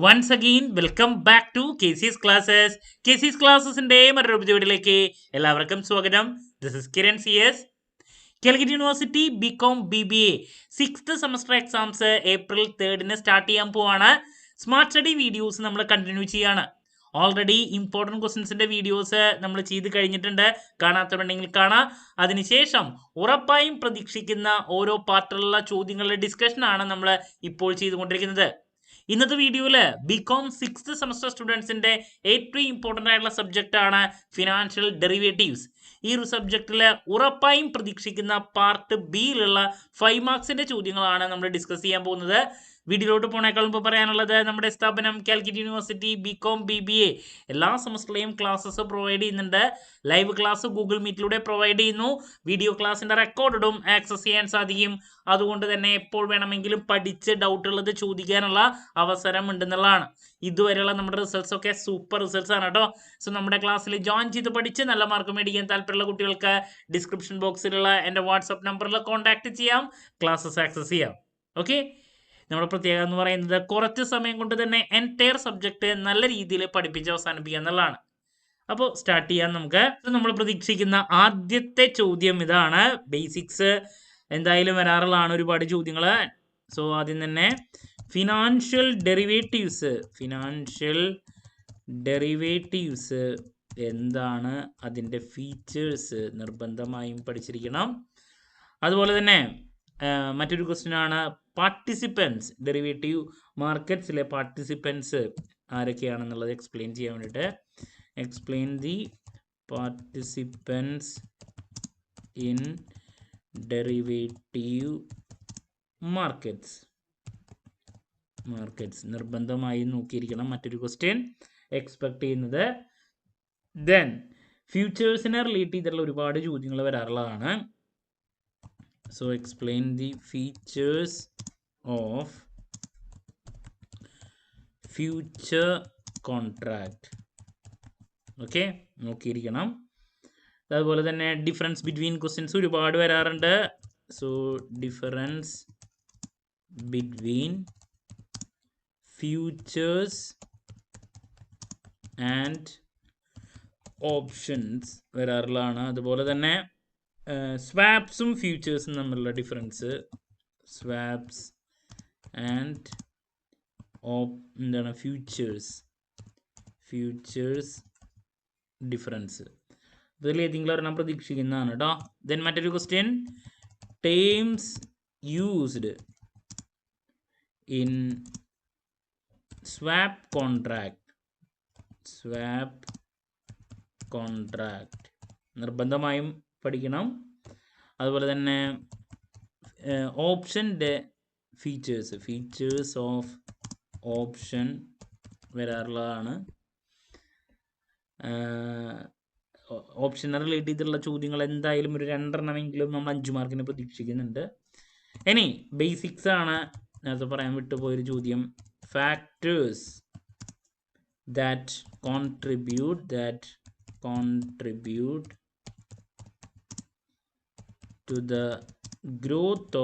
Once again, welcome back to KC's Classes. KC's Classesന്റെ മറ്റൊരു എപ്പിസോഡിലേക്ക് എല്ലാവർക്കും സ്വാഗതം. This is Kiran CS. Calicut university BCom BBA sixth semester exams April 3 start ചെയ്യാൻ പോവാണ്. Smart study videos നമ്മൾ continue ചെയ്യാണ്. ഓൾറെഡി ഇമ്പോർട്ടൻറ്റ് ക്വസ്റ്റ്യൻസിൻ്റെ വീഡിയോസ് നമ്മൾ ചെയ്ത് കഴിഞ്ഞിട്ടുണ്ട്. കാണാത്തവരുണ്ടെങ്കിൽ കാണാം. അതിനുശേഷം ഉറപ്പായും പ്രതീക്ഷിക്കുന്ന ഓരോ പാർട്ടിലുള്ള ചോദ്യങ്ങളുടെ ഡിസ്കഷനാണ് നമ്മൾ ഇപ്പോൾ ചെയ്തുകൊണ്ടിരിക്കുന്നത്. ഇന്നത്തെ വീഡിയോയിൽ ബികോം സിക്സ്ത് സെമസ്റ്റർ സ്റ്റുഡൻസിൻ്റെ ഏറ്റവും ഇമ്പോർട്ടൻ്റ് ആയിട്ടുള്ള സബ്ജക്റ്റ് ആണ് ഫിനാൻഷ്യൽ ഡെറിവേറ്റീവ്സ്. ഈ ഒരു സബ്ജക്റ്റിൽ ഉറപ്പായും പ്രതീക്ഷിക്കുന്ന പാർട്ട് ബിയിലുള്ള 5 മാർക്സിൻ്റെ ചോദ്യങ്ങളാണ് നമ്മൾ ഡിസ്കസ് ചെയ്യാൻ പോകുന്നത്. വീഡിയോയിലോട്ട് പോണേക്കാൾ മുമ്പ് പറയാനുള്ളത്, നമ്മുടെ സ്ഥാപനം കാലിക്കറ്റ് യൂണിവേഴ്സിറ്റി ബികോം BBA എല്ലാ സെമസ്റ്ററിലെയും ക്ലാസ്സസ് പ്രൊവൈഡ് ചെയ്യുന്നുണ്ട്. ലൈവ് ക്ലാസ് ഗൂഗിൾ മീറ്റിലൂടെ പ്രൊവൈഡ് ചെയ്യുന്നു. വീഡിയോ ക്ലാസ്സിൻ്റെ റെക്കോർഡും ആക്സസ് ചെയ്യാൻ സാധിക്കും. അതുകൊണ്ട് തന്നെ എപ്പോൾ വേണമെങ്കിലും പഠിച്ച് ഡൗട്ടുള്ളത് ചോദിക്കാനുള്ള അവസരം ഉണ്ടെന്നുള്ളതാണ്. ഇതുവരെയുള്ള നമ്മുടെ റിസൾട്ട്സ് ഒക്കെ സൂപ്പർ റിസൾട്ട്സ് ആണ് കേട്ടോ. സോ നമ്മുടെ ക്ലാസ്സിൽ ജോയിൻ ചെയ്ത് പഠിച്ച് നല്ല മാർക്ക് മേടിക്കാൻ താല്പര്യമുള്ള കുട്ടികൾക്ക് ഡിസ്ക്രിപ്ഷൻ ബോക്സിലുള്ള എൻ്റെ വാട്സപ്പ് നമ്പറിൽ കോൺടാക്ട് ചെയ്യാം, ക്ലാസ്സസ് ആക്സസ് ചെയ്യാം. ഓക്കെ, നമ്മുടെ പ്രത്യേകത എന്ന് പറയുന്നത് കുറച്ച് സമയം കൊണ്ട് തന്നെ എൻറ്റയർ സബ്ജക്റ്റ് നല്ല രീതിയിൽ പഠിപ്പിച്ച് അവസാനിപ്പിക്കുക എന്നുള്ളതാണ്. അപ്പോൾ സ്റ്റാർട്ട് ചെയ്യാൻ നമുക്ക്. നമ്മൾ പ്രതീക്ഷിക്കുന്ന ആദ്യത്തെ ചോദ്യം ഇതാണ്. ബേസിക്സ് എന്തായാലും വരാറുള്ളതാണ് ഒരുപാട് ചോദ്യങ്ങൾ. സോ ആദ്യം തന്നെ ഫിനാൻഷ്യൽ ഡെറിവേറ്റീവ്സ് എന്താണ്, അതിൻ്റെ ഫീച്ചേഴ്സ് നിർബന്ധമായും പഠിച്ചിരിക്കണം. അതുപോലെ തന്നെ മറ്റൊരു ക്വസ്റ്റ്യൻ ആണ് പാർട്ടിസിപ്പൻസ്, ഡെറിവേറ്റീവ് മാർക്കറ്റ്സിലെ പാർട്ടിസിപ്പൻസ് ആരൊക്കെയാണെന്നുള്ളത് എക്സ്പ്ലെയിൻ ചെയ്യാൻ വേണ്ടിയിട്ട്. Explain the participants in derivative markets നിർബന്ധമായും നോക്കിയിരിക്കണം. മറ്റൊരു ക്വസ്റ്റ്യൻ എക്സ്പെക്ട് ചെയ്യുന്നത്. ദെൻ ഫ്യൂച്ചേഴ്സിനെ റിലേറ്റ് ചെയ്തിട്ടുള്ള ഒരുപാട് ചോദ്യങ്ങൾ വരാറുള്ളതാണ്. So explain the features of future contract. Okay, നോക്കിയിരിക്കണം. അതുപോലെ തന്നെ ഡിഫറൻസ് ബിറ്റ്വീൻ ക്വസ്റ്റ്യൻസ് ഒരുപാട് വരാറുണ്ട്. So difference between futures and options വരാറുള്ളതാണ്. അതുപോലെ തന്നെ സ്വാപ്സും ഫ്യൂച്ചേഴ്സും തമ്മിലുള്ള ഡിഫറൻസ്, സ്വാപ്സ് ആൻഡ് എന്താണ് ഫ്യൂച്ചേഴ്സ് ഡിഫറൻസ്. ഇതിൽ ഏതെങ്കിലും ഒരെണ്ണം പ്രതീക്ഷിക്കുന്നതാണ് കേട്ടോ. ദെൻ മറ്റൊരു question, terms used in swap contract നിർബന്ധമായും പഠിക്കണം. അതുപോലെ തന്നെ ഓപ്ഷൻ്റെ ഫീച്ചേഴ്സ് ഓഫ് ഓപ്ഷൻ വരാറുള്ളതാണ്. ഓപ്ഷനെ റിലേറ്റ് ചെയ്തിട്ടുള്ള ചോദ്യങ്ങൾ എന്തായാലും ഒരു 2 എണ്ണമെങ്കിലും നമ്മൾ 5 മാർക്കിന് പ്രതീക്ഷിക്കുന്നുണ്ട്. ഇനി ബേസിക്സ് ആണ് നേരത്തെ പറയാൻ വിട്ടുപോയൊരു ചോദ്യം. Factors that contribute to the growth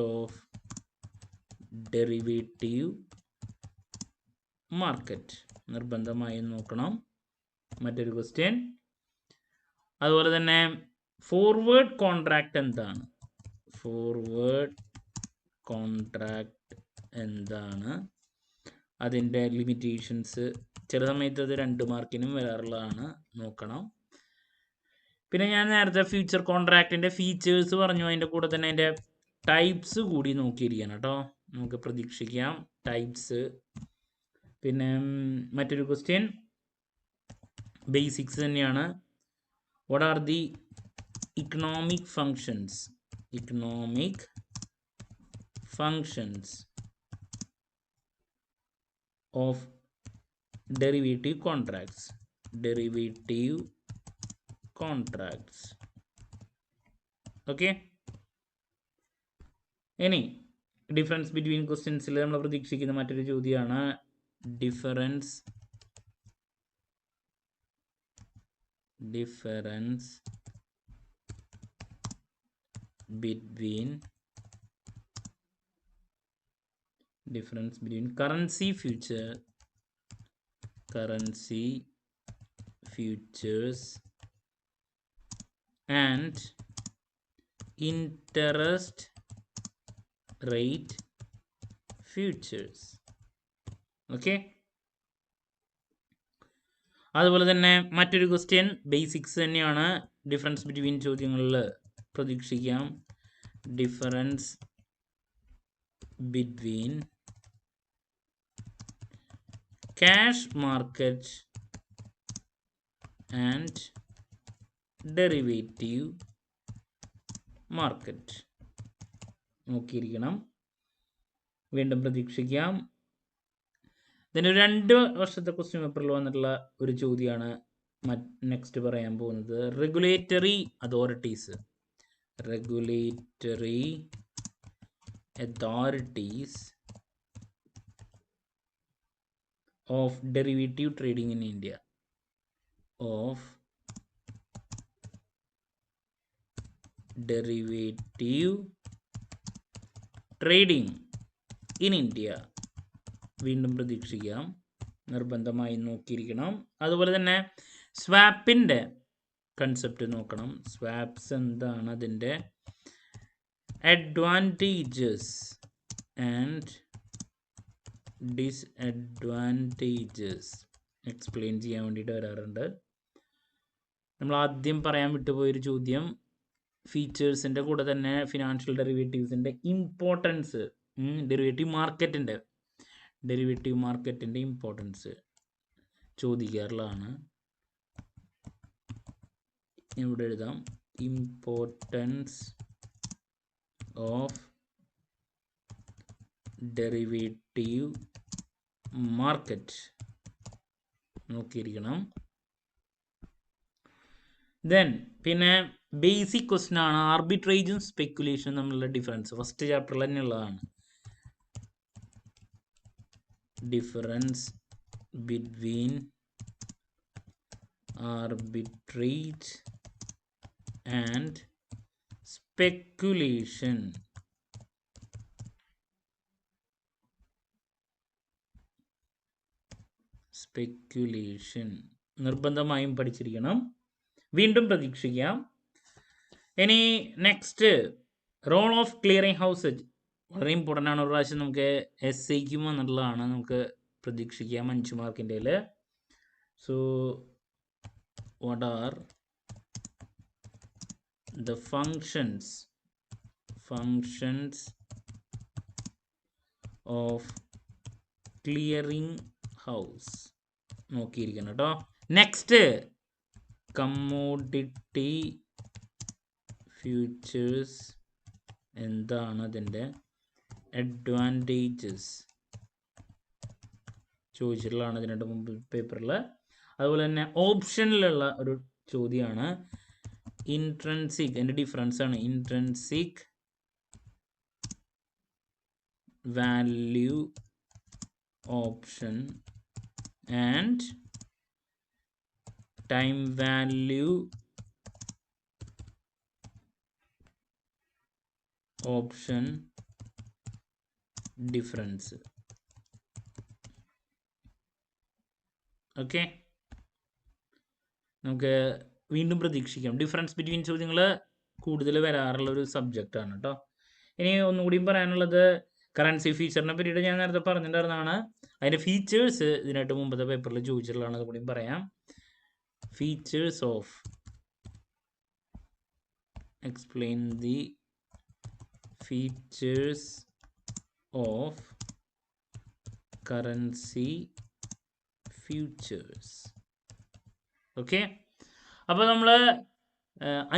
of derivative market നിർബന്ധമായും നോക്കണം. മറ്റൊരു ക്വസ്റ്റ്യൻ. അതുപോലെ തന്നെ ഫോർവേഡ് കോൺട്രാക്ട് എന്താണ്, അതിൻ്റെ ലിമിറ്റേഷൻസ്. ചില സമയത്ത് അത് 2 മാർക്കിനും വരാറുള്ളതാണ്, നോക്കണം. പിന്നെ ഞാൻ നേരത്തെ ഫ്യൂച്ചർ കോൺട്രാക്റ്റിൻ്റെ ഫീച്ചേഴ്സ് പറഞ്ഞു, അതിൻ്റെ കൂടെ തന്നെ അതിൻ്റെ ടൈപ്സ് കൂടി നോക്കിയിരിക്കണം കേട്ടോ. നമുക്ക് പ്രതീക്ഷിക്കാം ടൈപ്സ്. പിന്നെ മറ്റൊരു ക്വസ്റ്റ്യൻ ബേസിക്സ് തന്നെയാണ്. What are the economic functions of derivative contracts. Okay, ഇനി ഡിഫറൻസ് ബിറ്റ്വീൻ ക്വസ്റ്റ്യൻസിൽ നമ്മൾ പ്രതീക്ഷിക്കുന്ന മറ്റൊരു ചോദ്യമാണ് difference between difference between currency futures and interest rate futures. Okay, അതുപോലെ തന്നെ മറ്റൊരു ക്വസ്റ്റ്യൻ ബേസിക്സ് തന്നെയാണ്. ഡിഫറൻസ് ബിറ്റ്വീൻ ചോദ്യങ്ങളിൽ പ്രതീക്ഷിക്കാം. Difference between cash market and derivative market നോക്കിയിരിക്കണം. വീണ്ടും പ്രതീക്ഷിക്കാം. ഇതിന് 2 വർഷത്തെ ക്വസ്റ്റ്യൻ പേപ്പറിൽ വന്നിട്ടുള്ള ഒരു ചോദ്യമാണ് നെക്സ്റ്റ് പറയാൻ പോകുന്നത്. Regulatory authorities of derivative trading in India. വീണ്ടും പ്രതീക്ഷിക്കാം, നിർബന്ധമായി നോക്കിയിരിക്കണം. അതുപോലെ തന്നെ സ്വാപ്പിൻ്റെ കൺസെപ്റ്റ് നോക്കണം. സ്വാപ്സ് എന്താണ്, അതിൻ്റെ അഡ്വാൻറ്റേജസ് ആൻഡ് ഡിസ്അഡ്വാൻറ്റേജസ് എക്സ്പ്ലെയിൻ ചെയ്യാൻ വേണ്ടിയിട്ട് വരാറുണ്ട്. നമ്മൾ ആദ്യം പറയാൻ വിട്ടുപോയൊരു ചോദ്യം, ഫീച്ചേഴ്സിൻ്റെ കൂടെ തന്നെ ഫിനാൻഷ്യൽ ഡെറിവേറ്റീവ്സിൻ്റെ ഇമ്പോർട്ടൻസ്, ഡെറിവേറ്റീവ് മാർക്കറ്റിൻ്റെ ഇമ്പോർട്ടൻസ് ചോദിക്കാറുള്ളതാണ്. ഇവിടെ എഴുതാം, ഇമ്പോർട്ടൻസ് ഓഫ് ഡെറിവേറ്റീവ് മാർക്കറ്റ് നോക്കിയിരിക്കണം. പിന്നെ ബേസിക് ക്വസ്റ്റ്യൻ ആണ് ആർബിട്രേജും സ്പെക്കുലേഷനും തമ്മിലുള്ള ഡിഫറൻസ്. ഫസ്റ്റ് ചാപ്റ്ററിൽ തന്നെ ഉള്ളതാണ്. Difference between arbitrage and speculation. നിർബന്ധമായും പഠിച്ചിരിക്കണം. വീണ്ടും പ്രതീക്ഷിക്കാം. ഇനി next, role of clearing house വളരെ ഇമ്പോർട്ടൻ്റ് ആണ്. ഒരു പ്രാവശ്യം നമുക്ക് എസ്ഐക്കും വന്നിട്ടുള്ളതാണ്, നമുക്ക് പ്രതീക്ഷിക്കാം 5 മാർക്കിൻ്റെ. So what are the functions of clearing house നോക്കിയിരിക്കണം കേട്ടോ. നെക്സ്റ്റ്, കമ്മോഡിറ്റി ഫ്യൂച്ചേഴ്സ് എന്താണ്, അതിൻ്റെ അഡ്വാൻറ്റേജസ് ചോദിച്ചിട്ടുള്ളതാണ് ഇതിൻ്റെ മുമ്പ് പേപ്പറിൽ. അതുപോലെ തന്നെ ഓപ്ഷനിലുള്ള ഒരു ചോദ്യമാണ് ഇൻട്രൻസിക്, അതിൻ്റെ ഡിഫറൻസ് ആണ് intrinsic value option and time value option difference. Okay, നമുക്ക് വീണ്ടും പ്രതീക്ഷിക്കാം. ഡിഫറൻസ് ബിറ്റ്വീൻ ചോദ്യങ്ങൾ കൂടുതൽ വരാറുള്ള ഒരു സബ്ജക്റ്റാണ് കേട്ടോ. ഇനി ഒന്നുകൂടിയും പറയാനുള്ളത്, കറൻസി ഫീച്ചറിനെ പറ്റിയിട്ട് ഞാൻ നേരത്തെ പറഞ്ഞിട്ടുണ്ടായിരുന്നതാണ്. അതിൻ്റെ ഫീച്ചേഴ്സ് ഇതിനായിട്ട് മുമ്പത്തെ പേപ്പറിൽ ചോദിച്ചിട്ടുള്ളതാണ്, അതുകൂടിയും പറയാം. Features of, explain the features of currency futures. Okay, അപ്പോൾ നമ്മൾ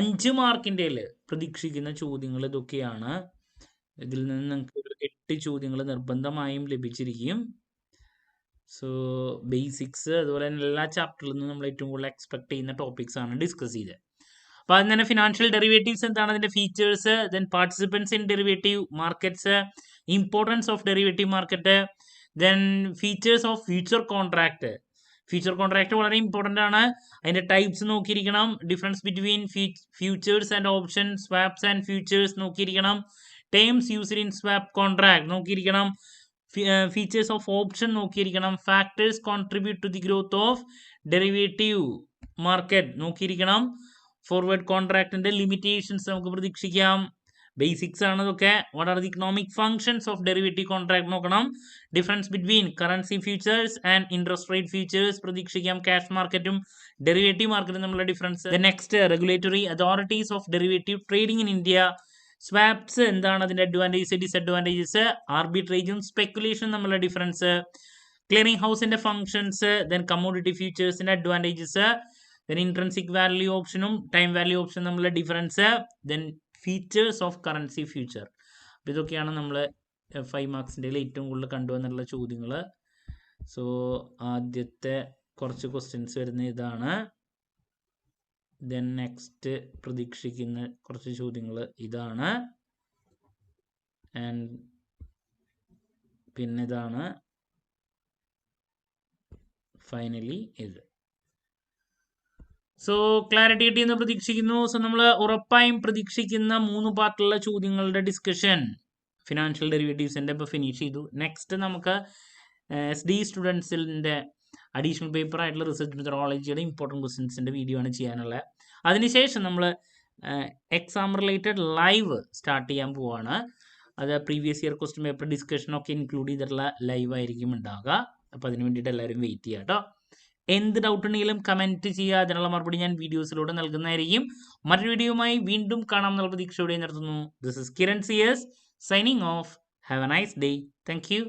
5 മാർക്കിൻ്റെ പ്രതീക്ഷിക്കുന്ന ചോദ്യങ്ങൾ ഇതൊക്കെയാണ്. ഇതിൽ നിന്ന് നിങ്ങൾക്ക് 8 ചോദ്യങ്ങൾ നിർബന്ധമായും ലഭിച്ചിരിക്കും. സോ ബേസിക്സ്, അതുപോലെ തന്നെ എല്ലാ ചാപ്റ്ററിൽ നിന്നും നമ്മൾ ഏറ്റവും കൂടുതൽ എക്സ്പെക്ട് ചെയ്യുന്ന ടോപ്പിക്സ് ആണ് ഡിസ്കസ് ചെയ്തത്. അപ്പോൾ അതിന് തന്നെ ഫിനാൻഷ്യൽ ഡെറിവേറ്റീവ്സ് എന്താണ്, അതിൻ്റെ features, then participants in derivative markets, importance of derivative market, then features of future contract. Future contract വളരെ ഇമ്പോർട്ടൻ്റ് ആണ്. അതിൻ്റെ ടൈപ്സ് നോക്കിയിരിക്കണം. Difference between futures and option, swaps and futures നോക്കിയിരിക്കണം. Terms used in swap contract നോക്കിയിരിക്കണം. Features of option നോക്കിയിരിക്കണം. Factors contribute to the growth of derivative market നോക്കിയിരിക്കണം. Forward കോൺട്രാക്ടിന്റെ limitations നമുക്ക് പ്രതീക്ഷിക്കാം. ബേസിക്സ് ആണ് ഇതൊക്കെ. What are the economic functions of derivative contract നോക്കണം. Difference between currency futures and interest rate futures പ്രതീക്ഷിക്കാം. ക്യാഷ് മാർക്കറ്റും ഡെറിവേറ്റീവ് മാർക്കറ്റും തമ്മിലുള്ള difference. Next regulatory authorities of derivative trading in India. Swaps എന്താണ് അതിന്റെ അഡ്വാൻറ്റേജസ് ഡിസഡ്വാൻറ്റേജസ്. ആർബിട്രേജും സ്പെക്കുലേഷനും തമ്മിലുള്ള ഡിഫറൻസ്. ക്ലിയറിംഗ് ഹൗസിന്റെ ഫങ്ഷൻസ്. ദെൻ കമ്മോഡിറ്റി ഫ്യൂച്ചേഴ്സിന്റെ അഡ്വാൻറ്റേജസ്. ദെൻ ഇൻട്രൻസിക് വാല്യൂ ഓപ്ഷനും ടൈം വാല്യൂ ഓപ്ഷനും തമ്മിലുള്ള difference. Then features of currency future. അപ്പോൾ ഇതൊക്കെയാണ് നമ്മൾ 5 മാർക്സിൻ്റെ ഏറ്റവും കൂടുതൽ കണ്ടുവന്നുള്ള ചോദ്യങ്ങൾ. സോ ആദ്യത്തെ കുറച്ച് ക്വസ്റ്റ്യൻസ് വരുന്ന ഇതാണ്. ദെൻ നെക്സ്റ്റ് പ്രതീക്ഷിക്കുന്ന കുറച്ച് ചോദ്യങ്ങൾ ഇതാണ്. ആൻഡ് പിന്നെ ഇതാണ് ഫൈനലി ഇത്. സോ ക്ലാരിറ്റി കിട്ടിയെന്ന് പ്രതീക്ഷിക്കുന്നു. സോ നമ്മൾ ഉറപ്പായും പ്രതീക്ഷിക്കുന്ന 3 പാർട്ടിലുള്ള ചോദ്യങ്ങളുടെ ഡിസ്കഷൻ ഫിനാൻഷ്യൽ ഡെറിവേറ്റീവ്സിൻ്റെ ഇപ്പോൾ ഫിനിഷ് ചെയ്തു. നെക്സ്റ്റ് നമുക്ക് SD സ്റ്റുഡൻസിൻ്റെ അഡീഷണൽ പേപ്പർ ആയിട്ടുള്ള റിസർച്ച് മെത്തഡോളജിയുടെ ഇമ്പോർട്ടൻറ്റ് ക്വസ്റ്റ്യൻസിൻ്റെ വീഡിയോ ആണ് ചെയ്യാനുള്ളത്. അതിനുശേഷം നമ്മൾ എക്സാം റിലേറ്റഡ് ലൈവ് സ്റ്റാർട്ട് ചെയ്യാൻ പോവാണ്. അത് പ്രീവിയസ് ഇയർ ക്വസ്റ്റ്യൻ പേപ്പർ ഡിസ്കഷനൊക്കെ ഇൻക്ലൂഡ് ചെയ്തിട്ടുള്ള ലൈവ് ആയിരിക്കും ഉണ്ടാകുക. അപ്പോൾ അതിന് വേണ്ടിയിട്ട് എല്ലാവരും വെയിറ്റ് ചെയ്യുക കേട്ടോ. എന്ത് ഡൗട്ട് ഉണ്ടെങ്കിലും കമൻറ്റ് ചെയ്യുക. അതിനുള്ള മറുപടി ഞാൻ വീഡിയോസിലൂടെ നൽകുന്നതായിരിക്കും. മറ്റൊരു വീഡിയോയുമായി വീണ്ടും കാണാം എന്നുള്ള പ്രതീക്ഷയോടെ നിർത്തുന്നു. This is Kiran CS signing off. Have a nice day. Thank you.